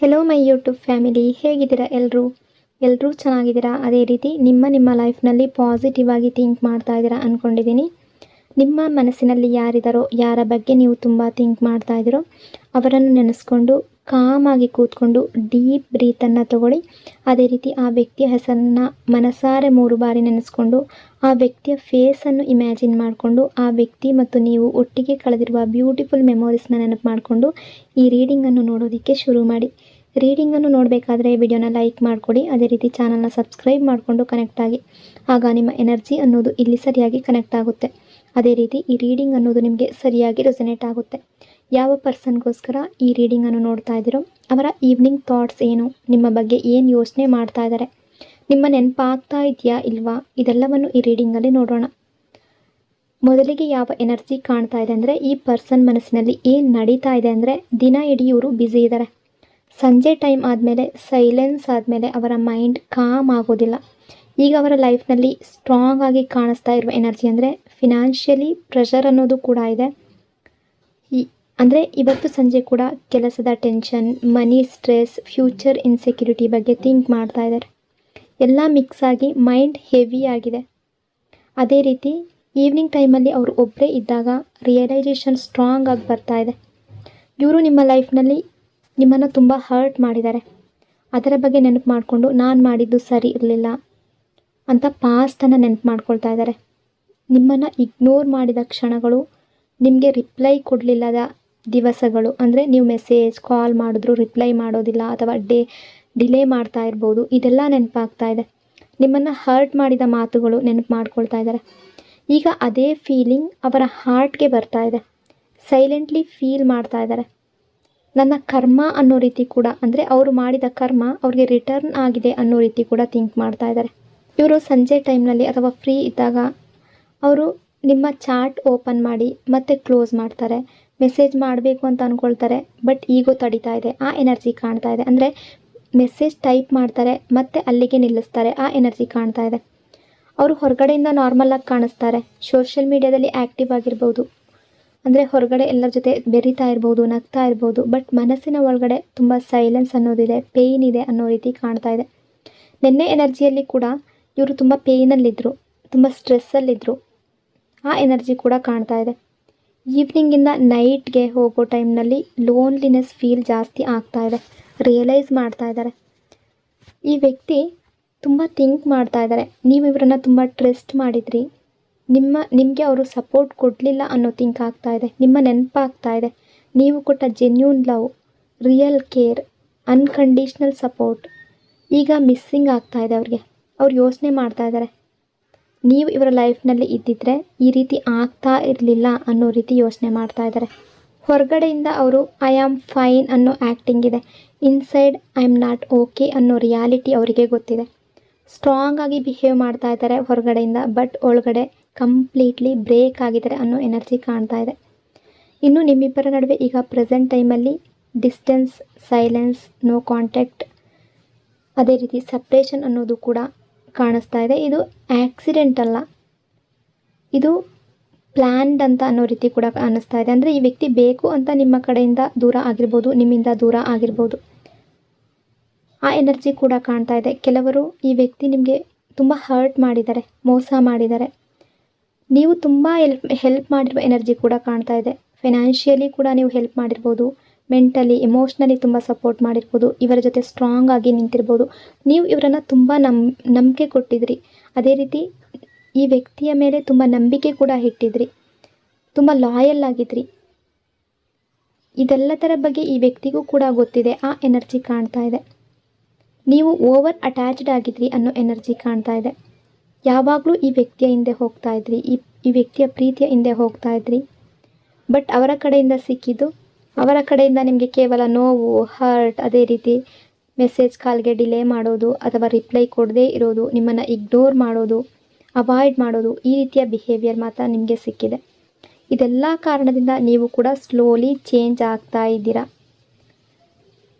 Hello my YouTube family, ಹೇಗಿದ್ದೀರಾ ಎಲ್ಲರೂ ಚೆನ್ನಾಗಿದ್ದೀರಾ? ಅದೇ ರೀತಿ ನಿಮ್ಮ ಲೈಫ್ನಲ್ಲಿ ಪಾಸಿಟಿವ್ ಆಗಿ ಥಿಂಕ್ ಮಾಡ್ತಾ ಇದ್ದೀರಾ ಅಂದ್ಕೊಂಡಿದ್ದೀನಿ. ನಿಮ್ಮ ಮನಸ್ಸಿನಲ್ಲಿ ಯಾರಿದ್ದಾರೋ, ಯಾರ ಬಗ್ಗೆ ನೀವು ತುಂಬ ಥಿಂಕ್ ಮಾಡ್ತಾ ಇದ್ದೀರೋ ಅವರನ್ನು ನೆನೆಸ್ಕೊಂಡು ಕಾಮಾಗಿ ಕೂತ್ಕೊಂಡು ಡೀಪ್ ಬ್ರೀತನ್ನು ತಗೊಳ್ಳಿ. ಅದೇ ರೀತಿ ಆ ವ್ಯಕ್ತಿಯ ಹೆಸರನ್ನು ಮನಸಾರೆ 3 ಬಾರಿ ನೆನೆಸ್ಕೊಂಡು ಆ ವ್ಯಕ್ತಿಯ ಫೇಸನ್ನು ಇಮ್ಯಾಜಿನ್ ಮಾಡಿಕೊಂಡು ಆ ವ್ಯಕ್ತಿ ಮತ್ತು ನೀವು ಒಟ್ಟಿಗೆ ಕಳೆದಿರುವ ಬ್ಯೂಟಿಫುಲ್ ಮೆಮೊರೀಸ್ನ ನೆನಪು ಮಾಡಿಕೊಂಡು ಈ ರೀಡಿಂಗನ್ನು ನೋಡೋದಕ್ಕೆ ಶುರು ಮಾಡಿ. ರೀಡಿಂಗನ್ನು ನೋಡಬೇಕಾದ್ರೆ ವಿಡಿಯೋನ ಲೈಕ್ ಮಾಡಿಕೊಡಿ. ಅದೇ ರೀತಿ ಚಾನಲ್ನ ಸಬ್ಸ್ಕ್ರೈಬ್ ಮಾಡಿಕೊಂಡು ಕನೆಕ್ಟ್ ಆಗಿ. ಆಗ ನಿಮ್ಮ ಎನರ್ಜಿ ಅನ್ನೋದು ಇಲ್ಲಿ ಸರಿಯಾಗಿ ಕನೆಕ್ಟ್ ಆಗುತ್ತೆ. ಅದೇ ರೀತಿ ಈ ರೀಡಿಂಗ್ ಅನ್ನೋದು ನಿಮಗೆ ಸರಿಯಾಗಿ ರೆಸೊನೇಟ್ ಆಗುತ್ತೆ. ಯಾವ ಪರ್ಸನ್ಗೋಸ್ಕರ ಈ ರೀಡಿಂಗನ್ನು ನೋಡ್ತಾ ಇದ್ದೀರೋ ಅವರ ಈವ್ನಿಂಗ್ ಥಾಟ್ಸ್ ಏನು, ನಿಮ್ಮ ಬಗ್ಗೆ ಏನು ಯೋಚನೆ ಮಾಡ್ತಾ ಇದ್ದಾರೆ, ನಿಮ್ಮ ನೆನಪಾಗ್ತಾ ಇದೆಯಾ ಇಲ್ವಾ, ಇದೆಲ್ಲವನ್ನು ಈ ರೀಡಿಂಗಲ್ಲಿ ನೋಡೋಣ. ಮೊದಲಿಗೆ ಯಾವ ಎನರ್ಜಿ ಕಾಣ್ತಾ ಇದೆ ಅಂದರೆ, ಈ ಪರ್ಸನ್ ಮನಸ್ಸಿನಲ್ಲಿ ಏನು ನಡೀತಾ ಇದೆ ಅಂದರೆ, ದಿನ ಇಡೀ ಇವರು ಬ್ಯುಸಿ ಇದ್ದಾರೆ. ಸಂಜೆ ಟೈಮ್ ಆದಮೇಲೆ, ಸೈಲೆನ್ಸ್ ಆದಮೇಲೆ ಅವರ ಮೈಂಡ್ ಕಾಮ್ ಆಗೋದಿಲ್ಲ. ಈಗ ಅವರ ಲೈಫ್ನಲ್ಲಿ ಸ್ಟ್ರಾಂಗ್ ಆಗಿ ಕಾಣಿಸ್ತಾ ಇರುವ ಎನರ್ಜಿ ಅಂದರೆ ಫಿನಾನ್ಷಿಯಲಿ ಪ್ರೆಷರ್ ಅನ್ನೋದು ಕೂಡ ಇದೆ. ಅಂದರೆ ಇವತ್ತು ಸಂಜೆ ಕೂಡ ಕೆಲಸದ ಟೆನ್ಷನ್, ಮನಿ ಸ್ಟ್ರೆಸ್, ಫ್ಯೂಚರ್ ಇನ್ಸೆಕ್ಯೂರಿಟಿ ಬಗ್ಗೆ ಥಿಂಕ್ ಮಾಡ್ತಾ ಇದ್ದಾರೆ. ಎಲ್ಲ ಮಿಕ್ಸ್ ಆಗಿ ಮೈಂಡ್ ಹೆವಿ ಆಗಿದೆ. ಅದೇ ರೀತಿ ಈವ್ನಿಂಗ್ ಟೈಮಲ್ಲಿ ಅವರು ಒಬ್ಬರೇ ಇದ್ದಾಗ ರಿಯಲೈಸೇಷನ್ ಸ್ಟ್ರಾಂಗ್ ಆಗಿ ಬರ್ತಾ ಇದೆ. ಇವರು ನಿಮ್ಮ ಲೈಫ್ನಲ್ಲಿ ನಿಮ್ಮನ್ನು ತುಂಬ ಹರ್ಟ್ ಮಾಡಿದ್ದಾರೆ. ಅದರ ಬಗ್ಗೆ ನೆನಪು ಮಾಡಿಕೊಂಡು ನಾನು ಮಾಡಿದ್ದು ಸರಿ ಇರಲಿಲ್ಲ ಅಂತ ಪಾಸ್ಟನ್ನು ನೆನಪು ಮಾಡ್ಕೊಳ್ತಾ ಇದ್ದಾರೆ. ನಿಮ್ಮನ್ನು ಇಗ್ನೋರ್ ಮಾಡಿದ ಕ್ಷಣಗಳು, ನಿಮಗೆ ರಿಪ್ಲೈ ಕೊಡಲಿಲ್ಲದ ದಿವಸಗಳು, ಅಂದರೆ ನೀವು ಮೆಸೇಜ್ ಕಾಲ್ ಮಾಡಿದ್ರು ರಿಪ್ಲೈ ಮಾಡೋದಿಲ್ಲ ಅಥವಾ ಡಿಲೇ ಮಾಡ್ತಾ ಇರ್ಬೋದು, ಇದೆಲ್ಲ ನೆನಪಾಗ್ತಾ ಇದೆ. ನಿಮ್ಮನ್ನು ಹರ್ಟ್ ಮಾಡಿದ ಮಾತುಗಳು ನೆನಪು ಮಾಡ್ಕೊಳ್ತಾ ಇದ್ದಾರೆ. ಈಗ ಅದೇ ಫೀಲಿಂಗ್ ಅವರ ಹಾರ್ಟ್ಗೆ ಬರ್ತಾ ಇದೆ. ಸೈಲೆಂಟ್ಲಿ ಫೀಲ್ ಮಾಡ್ತಾ ಇದ್ದಾರೆ. ನನ್ನ ಕರ್ಮ ಅನ್ನೋ ರೀತಿ ಕೂಡ, ಅಂದರೆ ಅವರು ಮಾಡಿದ ಕರ್ಮ ಅವ್ರಿಗೆ ರಿಟರ್ನ್ ಆಗಿದೆ ಅನ್ನೋ ರೀತಿ ಕೂಡ ಥಿಂಕ್ ಮಾಡ್ತಾ ಇದ್ದಾರೆ. ಇವರು ಸಂಜೆ ಟೈಮ್ನಲ್ಲಿ ಅಥವಾ ಫ್ರೀ ಇದ್ದಾಗ ಅವರು ನಿಮ್ಮ ಚಾಟ್ ಓಪನ್ ಮಾಡಿ ಮತ್ತೆ ಕ್ಲೋಸ್ ಮಾಡ್ತಾರೆ. ಮೆಸೇಜ್ ಮಾಡಬೇಕು ಅಂತ ಅಂದ್ಕೊಳ್ತಾರೆ, ಬಟ್ ಈಗೋ ತಡೀತಾ ಇದೆ, ಆ ಎನರ್ಜಿ ಕಾಣ್ತಾ ಇದೆ. ಅಂದರೆ ಮೆಸೇಜ್ ಟೈಪ್ ಮಾಡ್ತಾರೆ ಮತ್ತೆ ಅಲ್ಲಿಗೆ ನಿಲ್ಲಿಸ್ತಾರೆ, ಆ ಎನರ್ಜಿ ಕಾಣ್ತಾ ಇದೆ. ಅವರು ಹೊರಗಡೆಯಿಂದ ನಾರ್ಮಲಾಗಿ ಕಾಣಿಸ್ತಾರೆ, ಸೋಷಿಯಲ್ ಮೀಡಿಯಾದಲ್ಲಿ ಆ್ಯಕ್ಟಿವ್ ಆಗಿರ್ಬೋದು, ಅಂದರೆ ಹೊರಗಡೆ ಎಲ್ಲರ ಜೊತೆ ಬೆರೀತಾ ಇರ್ಬೋದು, ನಗ್ತಾ ಇರ್ಬೋದು, ಬಟ್ ಮನಸ್ಸಿನ ಒಳಗಡೆ ತುಂಬ ಸೈಲೆನ್ಸ್ ಅನ್ನೋದಿದೆ, ಪೇಯ್ನ್ ಇದೆ ಅನ್ನೋ ರೀತಿ ಕಾಣ್ತಾ ಇದೆ. ನಿನ್ನೆ ಎನರ್ಜಿಯಲ್ಲಿ ಕೂಡ ಇವರು ತುಂಬ ಪೇಯ್ನಲ್ಲಿದ್ದರು, ತುಂಬ ಸ್ಟ್ರೆಸ್ಸಲ್ಲಿದ್ದರು, ಆ ಎನರ್ಜಿ ಕೂಡ ಕಾಣ್ತಾ ಇದೆ. ಈವ್ನಿಂಗಿಂದ ನೈಟ್ಗೆ ಹೋಗೋ ಟೈಮ್ನಲ್ಲಿ ಲೋನ್ಲಿನೆಸ್ ಫೀಲ್ ಜಾಸ್ತಿ ಆಗ್ತಾ ಇದೆ, ರಿಯಲೈಸ್ ಮಾಡ್ತಾ ಇದ್ದಾರೆ. ಈ ವ್ಯಕ್ತಿ ತುಂಬ ಥಿಂಕ್ ಮಾಡ್ತಾ ಇದ್ದಾರೆ. ನೀವು ಇವರನ್ನು ತುಂಬ ಟ್ರಸ್ಟ್ ಮಾಡಿದ್ರಿ, ನಿಮಗೆ ಅವರು ಸಪೋರ್ಟ್ ಕೊಡಲಿಲ್ಲ ಅನ್ನೋ ಥಿಂಕ್ ಆಗ್ತಾ ಇದೆ. ನಿಮ್ಮ ನೆನಪಾಗ್ತಾ ಇದೆ. ನೀವು ಕೊಟ್ಟ genuine love, real care, unconditional support ಈಗ ಮಿಸ್ಸಿಂಗ್ ಆಗ್ತಾ ಇದೆ ಅವ್ರಿಗೆ. ಅವ್ರು ಯೋಚನೆ ಮಾಡ್ತಾ ಇದ್ದಾರೆ, ನೀವು ಇವರ ಲೈಫ್ನಲ್ಲಿ ಇದ್ದಿದ್ರೆ ಈ ರೀತಿ ಆಗ್ತಾ ಇರಲಿಲ್ಲ ಅನ್ನೋ ರೀತಿ ಯೋಚನೆ ಮಾಡ್ತಾ ಇದ್ದಾರೆ. ಹೊರಗಡೆಯಿಂದ ಅವರು ಐ ಆಮ್ ಫೈನ್ ಅನ್ನೋ ಆ್ಯಕ್ಟಿಂಗ್ ಇದೆ, inside I am not okay ಅನ್ನೋ ರಿಯಾಲಿಟಿ ಅವರಿಗೆ ಗೊತ್ತಿದೆ. ಸ್ಟ್ರಾಂಗ್ ಆಗಿ ಬಿಹೇವ್ ಮಾಡ್ತಾ ಇದ್ದಾರೆ ಹೊರಗಡೆಯಿಂದ, ಬಟ್ ಒಳಗಡೆ ಕಂಪ್ಲೀಟ್ಲಿ ಬ್ರೇಕ್ ಆಗಿದ್ದಾರೆ ಅನ್ನೋ ಎನರ್ಜಿ ಕಾಣ್ತಾ ಇದೆ. ಇನ್ನು ನಿಮ್ಮಿಬ್ಬರ ನಡುವೆ ಈಗ ಪ್ರೆಸೆಂಟ್ ಟೈಮಲ್ಲಿ ಡಿಸ್ಟೆನ್ಸ್, ಸೈಲೆನ್ಸ್, ನೋ ಕಾಂಟ್ಯಾಕ್ಟ್, ಅದೇ ರೀತಿ ಸಪ್ರೇಷನ್ ಅನ್ನೋದು ಕೂಡ ಕಾಣಿಸ್ತಾ ಇದೆ. ಇದು ಆಕ್ಸಿಡೆಂಟ್ ಅಲ್ಲ, ಇದು ಪ್ಲ್ಯಾನ್ಡ್ ಅಂತ ಅನ್ನೋ ರೀತಿ ಕೂಡ ಅನ್ನಿಸ್ತಾ ಇದೆ. ಅಂದರೆ ಈ ವ್ಯಕ್ತಿ ಬೇಕು ಅಂತ ನಿಮ್ಮ ಕಡೆಯಿಂದ ದೂರ ಆಗಿರ್ಬೋದು, ನಿಮ್ಮಿಂದ ದೂರ ಆಗಿರ್ಬೋದು, ಆ ಎನರ್ಜಿ ಕೂಡ ಕಾಣ್ತಾ ಇದೆ. ಕೆಲವರು ಈ ವ್ಯಕ್ತಿ ನಿಮಗೆ ತುಂಬ ಹರ್ಟ್ ಮಾಡಿದ್ದಾರೆ, ಮೋಸ ಮಾಡಿದ್ದಾರೆ. ನೀವು ತುಂಬ ಹೆಲ್ಪ್ ಮಾಡಿರುವ ಎನರ್ಜಿ ಕೂಡ ಕಾಣ್ತಾ ಇದೆ. ಫೈನಾನ್ಷಿಯಲಿ ಕೂಡ ನೀವು ಹೆಲ್ಪ್ ಮಾಡಿರ್ಬೋದು, ಮೆಂಟಲಿ, ಎಮೋಷ್ನಲಿ ತುಂಬ ಸಪೋರ್ಟ್ ಮಾಡಿರ್ಬೋದು, ಇವರ ಜೊತೆ ಸ್ಟ್ರಾಂಗ್ ಆಗಿ ನಿಂತಿರ್ಬೋದು. ನೀವು ಇವರನ್ನು ತುಂಬ ನಂಬಿಕೆ ಕೊಟ್ಟಿದ್ರಿ. ಅದೇ ರೀತಿ ಈ ವ್ಯಕ್ತಿಯ ಮೇಲೆ ತುಂಬ ನಂಬಿಕೆ ಕೂಡ ಇಟ್ಟಿದ್ರಿ, ತುಂಬ ಲಾಯಲ್ ಆಗಿದ್ರಿ. ಇದೆಲ್ಲದರ ಬಗ್ಗೆ ಈ ವ್ಯಕ್ತಿಗೂ ಕೂಡ ಗೊತ್ತಿದೆ, ಆ ಎನರ್ಜಿ ಕಾಣ್ತಾ ಇದೆ. ನೀವು ಓವರ್ ಅಟ್ಯಾಚ್ಡ್ ಆಗಿದ್ರಿ ಅನ್ನೋ ಎನರ್ಜಿ ಕಾಣ್ತಾ ಇದೆ. ಯಾವಾಗಲೂ ಈ ವ್ಯಕ್ತಿಯ ಹಿಂದೆ ಹೋಗ್ತಾ ಇದ್ರಿ, ಈ ವ್ಯಕ್ತಿಯ ಪ್ರೀತಿಯ ಹಿಂದೆ ಹೋಗ್ತಾ ಇದ್ರಿ, ಬಟ್ ಅವರ ಕಡೆಯಿಂದ ಸಿಕ್ಕಿದ್ದು, ಅವರ ಕಡೆಯಿಂದ ನಿಮಗೆ ಕೇವಲ ನೋವು, ಹರ್ಟ್, ಅದೇ ರೀತಿ ಮೆಸೇಜ್ ಕಾಲ್ಗೆ ಡಿಲೇ ಮಾಡೋದು ಅಥವಾ ರಿಪ್ಲೈ ಕೊಡದೇ ಇರೋದು, ನಿಮ್ಮನ್ನು ಇಗ್ನೋರ್ ಮಾಡೋದು, ಅವಾಯ್ಡ್ ಮಾಡೋದು, ಈ ರೀತಿಯ ಬಿಹೇವಿಯರ್ ಮಾತ್ರ ನಿಮಗೆ ಸಿಕ್ಕಿದೆ. ಇದೆಲ್ಲ ಕಾರಣದಿಂದ ನೀವು ಕೂಡ ಸ್ಲೋಲಿ ಚೇಂಜ್ ಆಗ್ತಾ ಇದ್ದೀರಾ.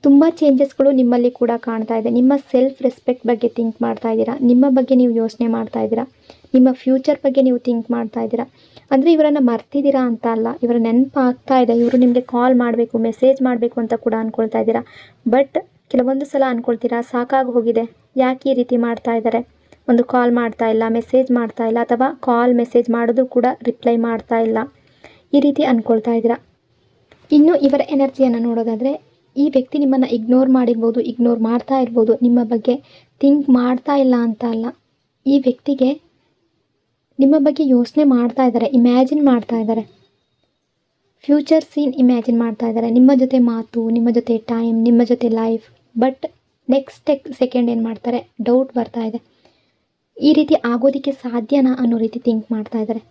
ತುಂಬ ಚೇಂಜಸ್ಗಳು ನಿಮ್ಮಲ್ಲಿ ಕೂಡ ಕಾಣ್ತಾ ಇದೆ. ನಿಮ್ಮ ಸೆಲ್ಫ್ ರೆಸ್ಪೆಕ್ಟ್ ಬಗ್ಗೆ ಥಿಂಕ್ ಮಾಡ್ತಾ ಇದ್ದೀರಾ, ನಿಮ್ಮ ಬಗ್ಗೆ ನೀವು ಯೋಚನೆ ಮಾಡ್ತಾ ಇದ್ದೀರಾ, ನಿಮ್ಮ ಫ್ಯೂಚರ್ ಬಗ್ಗೆ ನೀವು ಥಿಂಕ್ ಮಾಡ್ತಾ ಇದ್ದೀರಾ. ಅಂದರೆ ಇವರನ್ನು ಮರ್ತಿದ್ದೀರಾ ಅಂತ ಅಲ್ಲ, ಇವರ ನೆನಪು ಆಗ್ತಾ ಇದೆ, ಇವರು ನಿಮಗೆ ಕಾಲ್ ಮಾಡಬೇಕು, ಮೆಸೇಜ್ ಮಾಡಬೇಕು ಅಂತ ಕೂಡ ಅಂದ್ಕೊಳ್ತಾ ಇದ್ದೀರಾ. ಬಟ್ ಕೆಲವೊಂದು ಸಲ ಅಂದ್ಕೊಳ್ತೀರಾ ಸಾಕಾಗಿ ಹೋಗಿದೆ, ಯಾಕೆ ಈ ರೀತಿ ಮಾಡ್ತಾ ಇದ್ದಾರೆ, ಒಂದು ಕಾಲ್ ಮಾಡ್ತಾ ಇಲ್ಲ, ಮೆಸೇಜ್ ಮಾಡ್ತಾ ಇಲ್ಲ, ಅಥವಾ ಕಾಲ್ ಮೆಸೇಜ್ ಮಾಡೋದು ಕೂಡ ರಿಪ್ಲೈ ಮಾಡ್ತಾ ಇಲ್ಲ, ಈ ರೀತಿ ಅಂದ್ಕೊಳ್ತಾ ಇದ್ದೀರಾ. ಇನ್ನು ಇವರ ಎನರ್ಜಿಯನ್ನು ನೋಡೋದಾದರೆ ಈ ವ್ಯಕ್ತಿ ನಿಮ್ಮನ್ನು ಇಗ್ನೋರ್ ಮಾಡಿರ್ಬೋದು, ಇಗ್ನೋರ್ ಮಾಡ್ತಾ ಇರ್ಬೋದು, ನಿಮ್ಮ ಬಗ್ಗೆ ಥಿಂಕ್ ಮಾಡ್ತಾ ಇಲ್ಲ ಅಂತ ಅಲ್ಲ. ಈ ವ್ಯಕ್ತಿಗೆ ನಿಮ್ಮ ಬಗ್ಗೆ ಯೋಚನೆ ಮಾಡ್ತಾ ಇದ್ದಾರೆ, ಇಮ್ಯಾಜಿನ್ ಮಾಡ್ತಾ ಇದ್ದಾರೆ, ಫ್ಯೂಚರ್ ಸೀನ್ ಇಮ್ಯಾಜಿನ್ ಮಾಡ್ತಾ ಇದ್ದಾರೆ, ನಿಮ್ಮ ಜೊತೆ ಮಾತು, ನಿಮ್ಮ ಜೊತೆ ಟೈಮ್, ನಿಮ್ಮ ಜೊತೆ ಲೈಫ್. ಬಟ್ ನೆಕ್ಸ್ಟ್ ಸೆಕೆಂಡ್ ಏನು ಮಾಡ್ತಾರೆ, ಡೌಟ್ ಬರ್ತಾ ಇದೆ, ಈ ರೀತಿ ಆಗೋದಕ್ಕೆ ಸಾಧ್ಯನಾ ಅನ್ನೋ ರೀತಿ ಥಿಂಕ್ ಮಾಡ್ತಾ ಇದ್ದಾರೆ,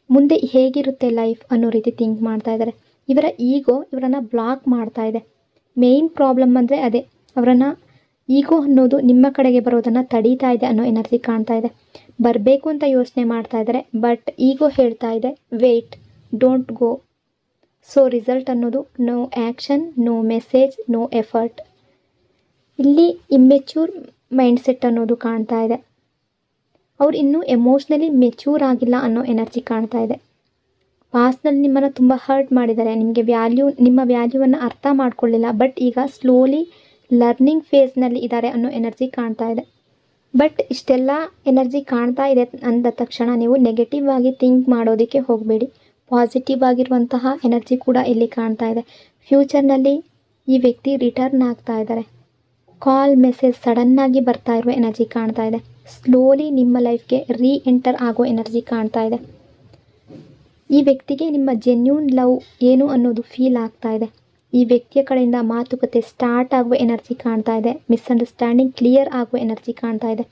ಮುಂದೆ ಹೇಗಿರುತ್ತೆ ಲೈಫ್ ಅನ್ನೋ ರೀತಿ ಥಿಂಕ್ ಮಾಡ್ತಾ ಇದ್ದಾರೆ. ಇವರ ಈಗೋ ಇವರನ್ನು ಬ್ಲಾಕ್ ಮಾಡ್ತಾ ಇದೆ. ಮೇಯ್ನ್ ಪ್ರಾಬ್ಲಮ್ ಅಂದರೆ ಅದೇ, ಅವರನ್ನು ಈಗೋ ಅನ್ನೋದು ನಿಮ್ಮ ಕಡೆಗೆ ಬರೋದನ್ನು ತಡೀತಾ ಇದೆ ಅನ್ನೋ ಎನರ್ಜಿ ಕಾಣ್ತಾ ಇದೆ. ಬರಬೇಕು ಅಂತ ಯೋಚನೆ ಮಾಡ್ತಾ ಇದ್ದಾರೆ, ಬಟ್ ಈಗೋ ಹೇಳ್ತಾ ಇದೆ wait, don't go. So result ಅನ್ನೋದು no action, no message, no effort. ಇಲ್ಲಿ ಇಮ್ಮೆಚ್ಯೂರ್ ಮೈಂಡ್ಸೆಟ್ ಅನ್ನೋದು ಕಾಣ್ತಾ ಇದೆ. ಅವ್ರು ಇನ್ನೂ ಎಮೋಷ್ನಲಿ ಮೆಚ್ಯೂರ್ ಆಗಿಲ್ಲ ಅನ್ನೋ ಎನರ್ಜಿ ಕಾಣ್ತಾ ಇದೆ. ಪಾಸ್ಟ್ನಲ್ಲಿ ನಿಮ್ಮನ್ನು ತುಂಬ ಹರ್ಟ್ ಮಾಡಿದ್ದಾರೆ, ನಿಮಗೆ ನಿಮ್ಮ ವ್ಯಾಲ್ಯೂವನ್ನು ಅರ್ಥ ಮಾಡ್ಕೊಳ್ಳಿಲ್ಲ, ಬಟ್ ಈಗ ಸ್ಲೋಲಿ ಲರ್ನಿಂಗ್ ಫೇಸ್ನಲ್ಲಿ ಇದ್ದಾರೆ ಅನ್ನೋ ಎನರ್ಜಿ ಕಾಣ್ತಾ ಇದೆ. ಬಟ್ ಇಷ್ಟೆಲ್ಲ ಎನರ್ಜಿ ಕಾಣ್ತಾ ಇದೆ ಅಂದ ತಕ್ಷಣ ನೀವು ನೆಗೆಟಿವ್ ಆಗಿ ಥಿಂಕ್ ಮಾಡೋದಕ್ಕೆ ಹೋಗಬೇಡಿ. ಪಾಸಿಟಿವ್ ಆಗಿರುವಂತಹ ಎನರ್ಜಿ ಕೂಡ ಇಲ್ಲಿ ಕಾಣ್ತಾ ಇದೆ. ಫ್ಯೂಚರ್ನಲ್ಲಿ ಈ ವ್ಯಕ್ತಿ ರಿಟರ್ನ್ ಆಗ್ತಾ ಇದ್ದಾರೆ. ಕಾಲ್ ಮೆಸೇಜ್ ಸಡನ್ನಾಗಿ ಬರ್ತಾ ಇರುವ ಎನರ್ಜಿ ಕಾಣ್ತಾ ಇದೆ. ಸ್ಲೋಲಿ ನಿಮ್ಮ ಲೈಫ್ಗೆ ಎಂಟರ್ ಆಗೋ ಎನರ್ಜಿ ಕಾಣ್ತಾ ಇದೆ. ಈ ವ್ಯಕ್ತಿಗೆ ನಿಮ್ಮ ಜೆನ್ಯೂನ್ ಲವ್ ಏನು ಅನ್ನೋದು ಫೀಲ್ ಆಗ್ತಾ ಇದೆ. ಈ ವ್ಯಕ್ತಿಯ ಕಡೆಯಿಂದ ಮಾತುಕತೆ ಸ್ಟಾರ್ಟ್ ಆಗುವ ಎನರ್ಜಿ ಕಾಣ್ತಾ ಇದೆ. ಮಿಸ್ಅಂಡರ್ಸ್ಟ್ಯಾಂಡಿಂಗ್ ಕ್ಲಿಯರ್ ಆಗುವ ಎನರ್ಜಿ ಕಾಣ್ತಾ ಇದೆ.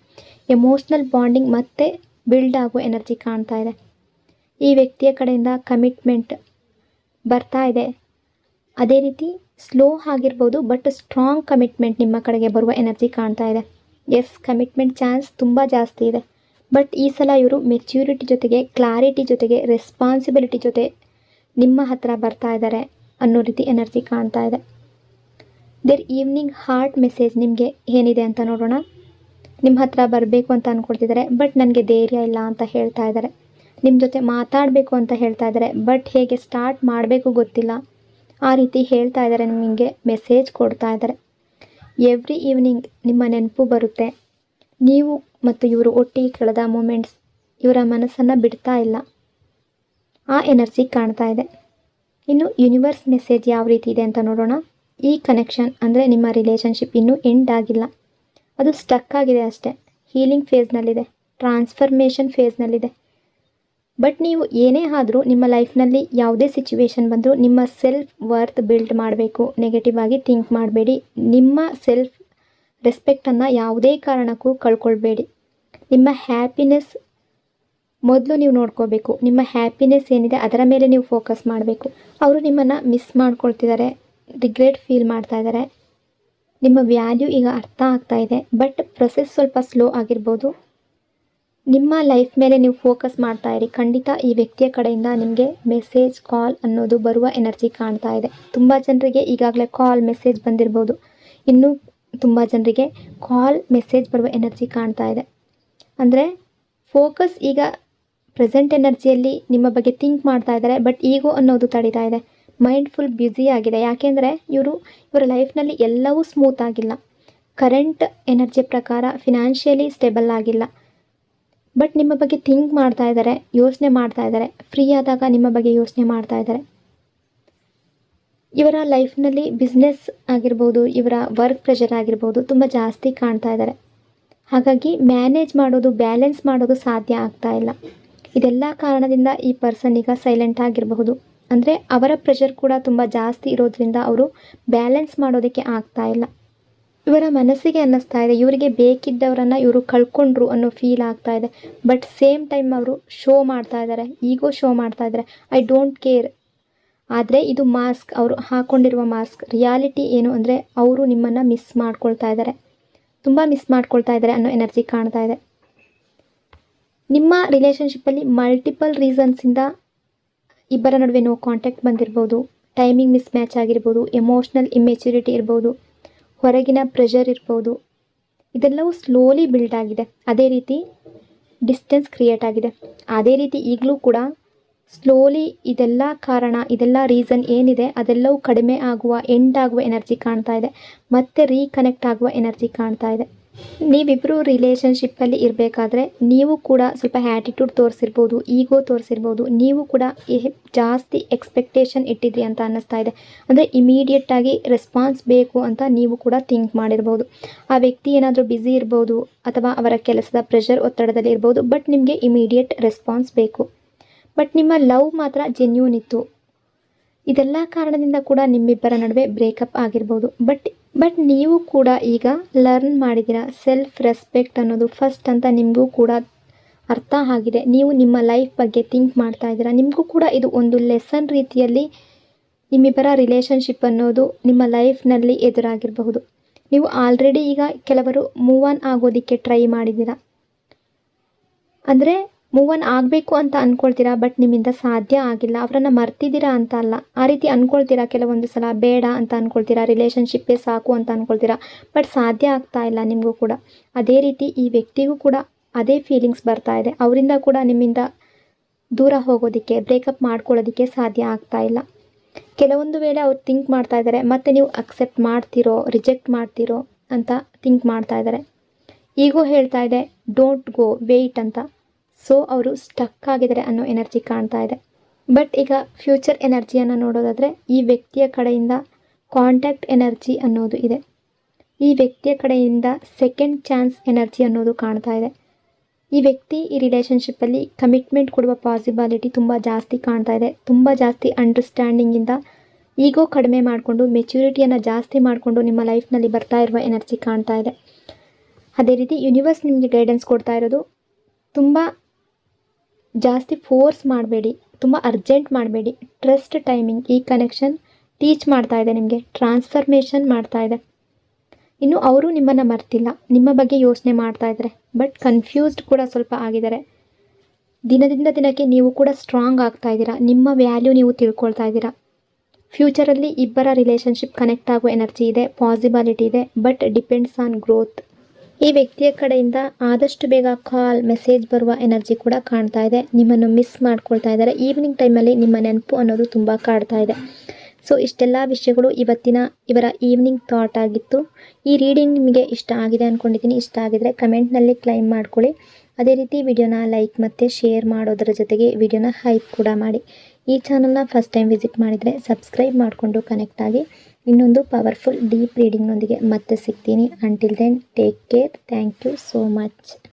ಎಮೋಷ್ನಲ್ ಬಾಂಡಿಂಗ್ ಮತ್ತೆ ಬಿಲ್ಡ್ ಆಗುವ ಎನರ್ಜಿ ಕಾಣ್ತಾ ಇದೆ. ಈ ವ್ಯಕ್ತಿಯ ಕಡೆಯಿಂದ ಕಮಿಟ್ಮೆಂಟ್ ಬರ್ತಾ ಇದೆ. ಅದೇ ರೀತಿ ಸ್ಲೋ ಆಗಿರ್ಬೋದು, ಬಟ್ ಸ್ಟ್ರಾಂಗ್ ಕಮಿಟ್ಮೆಂಟ್ ನಿಮ್ಮ ಕಡೆಗೆ ಬರುವ ಎನರ್ಜಿ ಕಾಣ್ತಾ ಇದೆ. ಎಸ್, ಕಮಿಟ್ಮೆಂಟ್ ಚಾನ್ಸ್ ತುಂಬ ಜಾಸ್ತಿ ಇದೆ. ಬಟ್ ಈ ಸಲ ಇವರು ಮೆಚ್ಯೂರಿಟಿ ಜೊತೆಗೆ, ಕ್ಲಾರಿಟಿ ಜೊತೆಗೆ, ರೆಸ್ಪಾನ್ಸಿಬಿಲಿಟಿ ಜೊತೆ ನಿಮ್ಮ ಹತ್ರ ಬರ್ತಾ ಇದ್ದಾರೆ ಅನ್ನೋ ರೀತಿ ಎನರ್ಜಿ ಕಾಣ್ತಾ ಇದೆ. ದೇರ್ ಈವ್ನಿಂಗ್ ಹಾರ್ಟ್ ಮೆಸೇಜ್ ನಿಮಗೆ ಏನಿದೆ ಅಂತ ನೋಡೋಣ. ನಿಮ್ಮ ಹತ್ರ ಬರಬೇಕು ಅಂತ ಅಂದ್ಕೊಳ್ತಿದ್ದಾರೆ, ಬಟ್ ನನಗೆ ಧೈರ್ಯ ಇಲ್ಲ ಅಂತ ಹೇಳ್ತಾ ಇದ್ದಾರೆ. ನಿಮ್ಮ ಜೊತೆ ಮಾತಾಡಬೇಕು ಅಂತ ಹೇಳ್ತಾ ಇದ್ದಾರೆ, ಬಟ್ ಹೇಗೆ ಸ್ಟಾರ್ಟ್ ಮಾಡಬೇಕು ಗೊತ್ತಿಲ್ಲ, ಆ ರೀತಿ ಹೇಳ್ತಾ ಇದ್ದಾರೆ. ನಿಮಗೆ ಮೆಸೇಜ್ ಕೊಡ್ತಾ ಇದ್ದಾರೆ. ಎವ್ರಿ ಈವ್ನಿಂಗ್ ನಿಮ್ಮ ನೆನಪು ಬರುತ್ತೆ. ನೀವು ಮತ್ತು ಇವರು ಒಟ್ಟಿಗೆ ಕಳೆದ ಮೂಮೆಂಟ್ಸ್ ಇವರ ಮನಸ್ಸನ್ನು ಬಿಡ್ತಾ ಇಲ್ಲ, ಆ ಎನರ್ಜಿ ಕಾಣ್ತಾ ಇದೆ. ಇನ್ನು ಯೂನಿವರ್ಸ್ ಮೆಸೇಜ್ ಯಾವ ರೀತಿ ಇದೆ ಅಂತ ನೋಡೋಣ. ಈ ಕನೆಕ್ಷನ್ ಅಂದರೆ ನಿಮ್ಮ ರಿಲೇಷನ್ಶಿಪ್ ಇನ್ನೂ ಎಂಡ್ ಆಗಿಲ್ಲ, ಅದು ಸ್ಟಕ್ ಆಗಿದೆ ಅಷ್ಟೇ. ಹೀಲಿಂಗ್ ಫೇಸ್ನಲ್ಲಿದೆ, ಟ್ರಾನ್ಸ್ಫರ್ಮೇಷನ್ ಫೇಸ್ನಲ್ಲಿದೆ. ಬಟ್ ನೀವು ಏನೇ ಆದರೂ ನಿಮ್ಮ ಲೈಫ್ನಲ್ಲಿ ಯಾವುದೇ ಸಿಚುವೇಶನ್ ಬಂದರೂ ನಿಮ್ಮ ಸೆಲ್ಫ್ ವರ್ತ್ ಬಿಲ್ಡ್ ಮಾಡಬೇಕು. ನೆಗೆಟಿವ್ ಆಗಿ ಥಿಂಕ್ ಮಾಡಬೇಡಿ. ನಿಮ್ಮ ಸೆಲ್ಫ್ ರೆಸ್ಪೆಕ್ಟನ್ನು ಯಾವುದೇ ಕಾರಣಕ್ಕೂ ಕಳ್ಕೊಳ್ಬೇಡಿ. ನಿಮ್ಮ ಹ್ಯಾಪಿನೆಸ್ ಮೊದಲು ನೀವು ನೋಡ್ಕೋಬೇಕು. ನಿಮ್ಮ ಹ್ಯಾಪಿನೆಸ್ ಏನಿದೆ ಅದರ ಮೇಲೆ ನೀವು ಫೋಕಸ್ ಮಾಡಬೇಕು. ಅವರು ನಿಮ್ಮನ್ನು ಮಿಸ್ ಮಾಡ್ಕೊಳ್ತಿದ್ದಾರೆ, ರಿಗ್ರೆಟ್ ಫೀಲ್ ಮಾಡ್ತಾ ಇದ್ದಾರೆ. ನಿಮ್ಮ ವ್ಯಾಲ್ಯೂ ಈಗ ಅರ್ಥ ಆಗ್ತಾ ಇದೆ, ಬಟ್ ಪ್ರೊಸೆಸ್ ಸ್ವಲ್ಪ ಸ್ಲೋ ಆಗಿರ್ಬೋದು. ನಿಮ್ಮ ಲೈಫ್ ಮೇಲೆ ನೀವು ಫೋಕಸ್ ಮಾಡ್ತಾ ಇರಿ. ಖಂಡಿತ ಈ ವ್ಯಕ್ತಿಯ ಕಡೆಯಿಂದ ನಿಮಗೆ ಮೆಸೇಜ್, ಕಾಲ್ ಅನ್ನೋದು ಬರುವ ಎನರ್ಜಿ ಕಾಣ್ತಾ ಇದೆ. ತುಂಬ ಜನರಿಗೆ ಈಗಾಗಲೇ ಕಾಲ್ ಮೆಸೇಜ್ ಬಂದಿರ್ಬೋದು. ಇನ್ನೂ ತುಂಬ ಜನರಿಗೆ ಕಾಲ್ ಮೆಸೇಜ್ ಬರುವ ಎನರ್ಜಿ ಕಾಣ್ತಾ ಇದೆ. ಅಂದರೆ ಫೋಕಸ್ ಈಗ ಪ್ರೆಸೆಂಟ್ ಎನರ್ಜಿಯಲ್ಲಿ ನಿಮ್ಮ ಬಗ್ಗೆ ಥಿಂಕ್ ಮಾಡ್ತಾ ಇದ್ದಾರೆ, ಬಟ್ ಈಗೋ ಅನ್ನೋದು ತಡೀತಾ ಇದೆ. ಮೈಂಡ್ ಫುಲ್ ಬ್ಯುಸಿ ಆಗಿದೆ. ಯಾಕೆಂದರೆ ಇವರ ಲೈಫ್ನಲ್ಲಿ ಎಲ್ಲವೂ ಸ್ಮೂತ್ ಆಗಿಲ್ಲ. ಕರೆಂಟ್ ಎನರ್ಜಿ ಪ್ರಕಾರ ಫಿನಾನ್ಷಿಯಲಿ ಸ್ಟೇಬಲ್ ಆಗಿಲ್ಲ, ಬಟ್ ನಿಮ್ಮ ಬಗ್ಗೆ ಥಿಂಕ್ ಮಾಡ್ತಾ ಇದ್ದಾರೆ, ಯೋಚನೆ ಮಾಡ್ತಾ ಇದ್ದಾರೆ. ಫ್ರೀ ಆದಾಗ ನಿಮ್ಮ ಬಗ್ಗೆ ಯೋಚನೆ ಮಾಡ್ತಾ ಇದ್ದಾರೆ. ಇವರ ಲೈಫ್ನಲ್ಲಿ ಬಿಸ್ನೆಸ್ ಆಗಿರ್ಬೋದು, ಇವರ ವರ್ಕ್ ಪ್ರೆಷರ್ ಆಗಿರ್ಬೋದು ತುಂಬ ಜಾಸ್ತಿ ಕಾಣ್ತಾ ಇದ್ದಾರೆ. ಹಾಗಾಗಿ ಮ್ಯಾನೇಜ್ ಮಾಡೋದು, ಬ್ಯಾಲೆನ್ಸ್ ಮಾಡೋದು ಸಾಧ್ಯ ಆಗ್ತಾ ಇಲ್ಲ. ಇದೆಲ್ಲ ಕಾರಣದಿಂದ ಈ ಪರ್ಸನ್ ಈಗ ಸೈಲೆಂಟ್ ಆಗಿರಬಹುದು. ಅಂದರೆ ಅವರ ಪ್ರೆಷರ್ ಕೂಡ ತುಂಬ ಜಾಸ್ತಿ ಇರೋದ್ರಿಂದ ಅವರು ಬ್ಯಾಲೆನ್ಸ್ ಮಾಡೋದಕ್ಕೆ ಆಗ್ತಾ ಇಲ್ಲ. ಇವರ ಮನಸ್ಸಿಗೆ ಅನ್ನಿಸ್ತಾ ಇದೆ ಇವರಿಗೆ ಬೇಕಿದ್ದವರನ್ನು ಇವರು ಕಳ್ಕೊಂಡ್ರು ಅನ್ನೋ ಫೀಲ್ ಆಗ್ತಾ ಇದೆ. ಬಟ್ ಸೇಮ್ ಟೈಮ್ ಅವರು ಶೋ ಮಾಡ್ತಾ ಇದ್ದಾರೆ, ಈಗೋ ಶೋ ಮಾಡ್ತಾ ಇದ್ದಾರೆ, ಐ ಡೋಂಟ್ ಕೇರ್. ಆದರೆ ಇದು ಮಾಸ್ಕ್, ಅವರು ಹಾಕ್ಕೊಂಡಿರುವ ಮಾಸ್ಕ್. ರಿಯಾಲಿಟಿ ಏನು ಅಂದರೆ ಅವರು ನಿಮ್ಮನ್ನು ಮಿಸ್ ಮಾಡ್ಕೊಳ್ತಾ ಇದ್ದಾರೆ, ತುಂಬ ಮಿಸ್ ಮಾಡ್ಕೊಳ್ತಾ ಇದ್ದಾರೆ ಅನ್ನೋ ಎನರ್ಜಿ ಕಾಣ್ತಾ ಇದೆ. ನಿಮ್ಮ ರಿಲೇಷನ್ಶಿಪ್ಪಲ್ಲಿ ಮಲ್ಟಿಪಲ್ ರೀಸನ್ಸಿಂದ ಇಬ್ಬರ ನಡುವೆ ನೋ ಕಾಂಟ್ಯಾಕ್ಟ್ ಬಂದಿರ್ಬೋದು, ಟೈಮಿಂಗ್ ಮಿಸ್ ಮ್ಯಾಚ್ ಆಗಿರ್ಬೋದು, ಎಮೋಷ್ನಲ್ ಇಮ್ಮೆಚ್ಯೂರಿಟಿ ಇರ್ಬೋದು, ಹೊರಗಿನ ಪ್ರೆಷರ್ ಇರ್ಬೋದು, ಇದೆಲ್ಲವೂ ಸ್ಲೋಲಿ ಬಿಲ್ಡ್ ಆಗಿದೆ. ಅದೇ ರೀತಿ ಡಿಸ್ಟೆನ್ಸ್ ಕ್ರಿಯೇಟ್ ಆಗಿದೆ. ಅದೇ ರೀತಿ ಈಗಲೂ ಕೂಡ ಸ್ಲೋಲಿ ಇದೆಲ್ಲ ಕಾರಣ, ಇದೆಲ್ಲ ರೀಸನ್ ಏನಿದೆ ಅದೆಲ್ಲವೂ ಕಡಿಮೆ ಆಗುವ, ಎಂಡ್ ಆಗುವ ಎನರ್ಜಿ ಕಾಣ್ತಾ ಇದೆ. ಮತ್ತೆ ರೀಕನೆಕ್ಟ್ ಆಗುವ ಎನರ್ಜಿ ಕಾಣ್ತಾ ಇದೆ. ನೀವಿಬ್ಬರು ರಿಲೇಷನ್ಶಿಪ್ಪಲ್ಲಿ ಇರಬೇಕಾದ್ರೆ ನೀವು ಕೂಡ ಸ್ವಲ್ಪ ಆ್ಯಟಿಟ್ಯೂಡ್ ತೋರಿಸಿರ್ಬೋದು, ಈಗೋ ತೋರಿಸಿರ್ಬೋದು. ನೀವು ಕೂಡ ಜಾಸ್ತಿ ಎಕ್ಸ್ಪೆಕ್ಟೇಷನ್ ಇಟ್ಟಿದ್ರಿ ಅಂತ ಅನ್ನಿಸ್ತಾ ಇದೆ. ಅಂದರೆ ಇಮಿಡಿಯೇಟಾಗಿ ರೆಸ್ಪಾನ್ಸ್ ಬೇಕು ಅಂತ ನೀವು ಕೂಡ ಥಿಂಕ್ ಮಾಡಿರ್ಬೋದು. ಆ ವ್ಯಕ್ತಿ ಏನಾದರೂ ಬ್ಯುಸಿ ಇರ್ಬೋದು ಅಥವಾ ಅವರ ಕೆಲಸದ ಪ್ರೆಷರ್, ಒತ್ತಡದಲ್ಲಿ ಇರ್ಬೋದು. ಬಟ್ ನಿಮಗೆ ಇಮಿಡಿಯೇಟ್ ರೆಸ್ಪಾನ್ಸ್ ಬೇಕು. ಬಟ್ ನಿಮ್ಮ ಲವ್ ಮಾತ್ರ ಜೆನ್ಯೂನ್ ಇತ್ತು. ಇದೆಲ್ಲ ಕಾರಣದಿಂದ ಕೂಡ ನಿಮ್ಮಿಬ್ಬರ ನಡುವೆ ಬ್ರೇಕಪ್ ಆಗಿರ್ಬೋದು. ಬಟ್ ನೀವು ಕೂಡ ಈಗ ಲರ್ನ್ ಮಾಡಿದ್ದೀರಾ. ಸೆಲ್ಫ್ ರೆಸ್ಪೆಕ್ಟ್ ಅನ್ನೋದು ಫಸ್ಟ್ ಅಂತ ನಿಮಗೂ ಕೂಡ ಅರ್ಥ ಆಗಿದೆ. ನೀವು ನಿಮ್ಮ ಲೈಫ್ ಬಗ್ಗೆ ಥಿಂಕ್ ಮಾಡ್ತಾ ಇದ್ದೀರಾ. ನಿಮಗೂ ಕೂಡ ಇದು ಒಂದು ಲೆಸನ್ ರೀತಿಯಲ್ಲಿ ನಿಮ್ಮಿಬ್ಬರ ರಿಲೇಷನ್ಶಿಪ್ ಅನ್ನೋದು ನಿಮ್ಮ ಲೈಫ್ನಲ್ಲಿ ಎದುರಾಗಿರಬಹುದು. ನೀವು ಆಲ್ರೆಡಿ ಈಗ ಕೆಲವರು ಮೂವ್ ಆನ್ ಆಗೋದಕ್ಕೆ ಟ್ರೈ ಮಾಡಿದ್ದೀರಾ. ಅಂದರೆ ಮೂವ್ ಆನ್ ಆಗಬೇಕು ಅಂತ ಅಂದ್ಕೊಳ್ತೀರಾ, ಬಟ್ ನಿಮ್ಮಿಂದ ಸಾಧ್ಯ ಆಗಿಲ್ಲ. ಅವರನ್ನು ಮರ್ತಿದ್ದೀರಾ ಅಂತ ಅಲ್ಲ, ಆ ರೀತಿ ಅಂದ್ಕೊಳ್ತೀರಾ. ಕೆಲವೊಂದು ಸಲ ಬೇಡ ಅಂತ ಅಂದ್ಕೊಳ್ತೀರಾ, ರಿಲೇಷನ್ಶಿಪ್ಪೇ ಸಾಕು ಅಂತ ಅಂದ್ಕೊಳ್ತೀರಾ. ಬಟ್ ಸಾಧ್ಯ ಆಗ್ತಾ ಇಲ್ಲ ನಿಮಗೂ ಕೂಡ. ಅದೇ ರೀತಿ ಈ ವ್ಯಕ್ತಿಗೂ ಕೂಡ ಅದೇ ಫೀಲಿಂಗ್ಸ್ ಬರ್ತಾ ಇದೆ. ಅವರಿಂದ ಕೂಡ ನಿಮ್ಮಿಂದ ದೂರ ಹೋಗೋದಕ್ಕೆ, ಬ್ರೇಕಪ್ ಮಾಡ್ಕೊಳ್ಳೋದಕ್ಕೆ ಸಾಧ್ಯ ಆಗ್ತಾ ಇಲ್ಲ. ಕೆಲವೊಂದು ವೇಳೆ ಅವ್ರು ಥಿಂಕ್ ಮಾಡ್ತಾ ಇದ್ದಾರೆ, ಮತ್ತು ನೀವು ಅಕ್ಸೆಪ್ಟ್ ಮಾಡ್ತೀರೋ ರಿಜೆಕ್ಟ್ ಮಾಡ್ತೀರೋ ಅಂತ ಥಿಂಕ್ ಮಾಡ್ತಾ ಇದ್ದಾರೆ. ಈಗೋ ಹೇಳ್ತಾ ಇದೆ ಡೋಂಟ್ ಗೋ, ವೆಯ್ಟ್ ಅಂತ. ಸೊ ಅವರು ಸ್ಟಕ್ ಆಗಿದ್ದಾರೆ ಅನ್ನೋ ಎನರ್ಜಿ ಕಾಣ್ತಾ ಇದೆ. ಬಟ್ ಈಗ ಫ್ಯೂಚರ್ ಎನರ್ಜಿಯನ್ನು ನೋಡೋದಾದರೆ ಈ ವ್ಯಕ್ತಿಯ ಕಡೆಯಿಂದ ಕಾಂಟ್ಯಾಕ್ಟ್ ಎನರ್ಜಿ ಅನ್ನೋದು ಇದೆ. ಈ ವ್ಯಕ್ತಿಯ ಕಡೆಯಿಂದ ಸೆಕೆಂಡ್ ಚಾನ್ಸ್ ಎನರ್ಜಿ ಅನ್ನೋದು ಕಾಣ್ತಾ ಇದೆ. ಈ ವ್ಯಕ್ತಿ ಈ ರಿಲೇಷನ್ಶಿಪ್ಪಲ್ಲಿ ಕಮಿಟ್ಮೆಂಟ್ ಕೊಡುವ ಪಾಸಿಬಿಲಿಟಿ ತುಂಬ ಜಾಸ್ತಿ ಕಾಣ್ತಾ ಇದೆ. ತುಂಬ ಜಾಸ್ತಿ ಅಂಡರ್ಸ್ಟ್ಯಾಂಡಿಂಗಿಂದ ಈಗೋ ಕಡಿಮೆ ಮಾಡಿಕೊಂಡು ಮೆಚ್ಯೂರಿಟಿಯನ್ನು ಜಾಸ್ತಿ ಮಾಡಿಕೊಂಡು ನಿಮ್ಮ ಲೈಫ್ನಲ್ಲಿ ಬರ್ತಾ ಇರುವ ಎನರ್ಜಿ ಕಾಣ್ತಾ ಇದೆ. ಅದೇ ರೀತಿ ಯೂನಿವರ್ಸ್ ನಿಮಗೆ ಗೈಡೆನ್ಸ್ ಕೊಡ್ತಾ ಇರೋದು, ತುಂಬ ಜಾಸ್ತಿ ಫೋರ್ಸ್ ಮಾಡಬೇಡಿ, ತುಂಬ ಅರ್ಜೆಂಟ್ ಮಾಡಬೇಡಿ. Trust timing. ಈ ಕನೆಕ್ಷನ್ ಟೀಚ್ ಮಾಡ್ತಾ ಇದೆ ನಿಮಗೆ, ಟ್ರಾನ್ಸ್ಫರ್ಮೇಷನ್ ಮಾಡ್ತಾ ಇದೆ. ಇನ್ನು ಅವರು ನಿಮ್ಮನ್ನು ಮರ್ತಿಲ್ಲ, ನಿಮ್ಮ ಬಗ್ಗೆ ಯೋಚನೆ ಮಾಡ್ತಾ ಇದ್ದಾರೆ. ಬಟ್ ಕನ್ಫ್ಯೂಸ್ಡ್ ಕೂಡ ಸ್ವಲ್ಪ ಆಗಿದ್ದಾರೆ. ದಿನದಿಂದ ದಿನಕ್ಕೆ ನೀವು ಕೂಡ ಸ್ಟ್ರಾಂಗ್ ಆಗ್ತಾ ಇದ್ದೀರಾ. ನಿಮ್ಮ ವ್ಯಾಲ್ಯೂ ನೀವು ತಿಳ್ಕೊಳ್ತಾ ಇದ್ದೀರಾ. ಫ್ಯೂಚರಲ್ಲಿ ಇಬ್ಬರ ರಿಲೇಷನ್ಶಿಪ್ ಕನೆಕ್ಟ್ ಆಗೋ ಎನರ್ಜಿ ಇದೆ, ಪಾಸಿಬಿಲಿಟಿ ಇದೆ. But depends on growth. ಈ ವ್ಯಕ್ತಿಯ ಕಡೆಯಿಂದ ಆದಷ್ಟು ಬೇಗ ಕಾಲ್, ಮೆಸೇಜ್ ಬರುವ ಎನರ್ಜಿ ಕೂಡ ಕಾಣ್ತಾ ಇದೆ. ನಿಮ್ಮನ್ನು ಮಿಸ್ ಮಾಡ್ಕೊಳ್ತಾ ಇದ್ದಾರೆ. ಈವ್ನಿಂಗ್ ಟೈಮಲ್ಲಿ ನಿಮ್ಮ ನೆನಪು ಅನ್ನೋದು ತುಂಬ ಕಾಡ್ತಾ ಇದೆ. ಸೊ ಇಷ್ಟೆಲ್ಲ ವಿಷಯಗಳು ಇವತ್ತಿನ ಇವರ ಈವ್ನಿಂಗ್ ಥಾಟ್ ಆಗಿತ್ತು. ಈ ರೀಡಿಂಗ್ ನಿಮಗೆ ಇಷ್ಟ ಆಗಿದೆ ಅಂದ್ಕೊಂಡಿದ್ದೀನಿ. ಇಷ್ಟ ಆಗಿದರೆ ಕಮೆಂಟ್ನಲ್ಲಿ ಕ್ಲೈಮ್ ಮಾಡ್ಕೊಳ್ಳಿ. ಅದೇ ರೀತಿ ವಿಡಿಯೋನ ಲೈಕ್ ಮತ್ತು ಶೇರ್ ಮಾಡೋದರ ಜೊತೆಗೆ ವಿಡಿಯೋನ ಹೈಪ್ ಕೂಡ ಮಾಡಿ. ಈ ಚಾನಲ್ನ ಫಸ್ಟ್ ಟೈಮ್ ವಿಸಿಟ್ ಮಾಡಿದರೆ ಸಬ್ಸ್ಕ್ರೈಬ್ ಮಾಡಿಕೊಂಡು ಕನೆಕ್ಟ್ ಆಗಿ. ಇನ್ನೊಂದು ಪವರ್ಫುಲ್ ಡೀಪ್ ರೀಡಿಂಗ್ನೊಂದಿಗೆ ಮತ್ತೆ ಸಿಗ್ತೀನಿ. Until then take care. Thank you so much.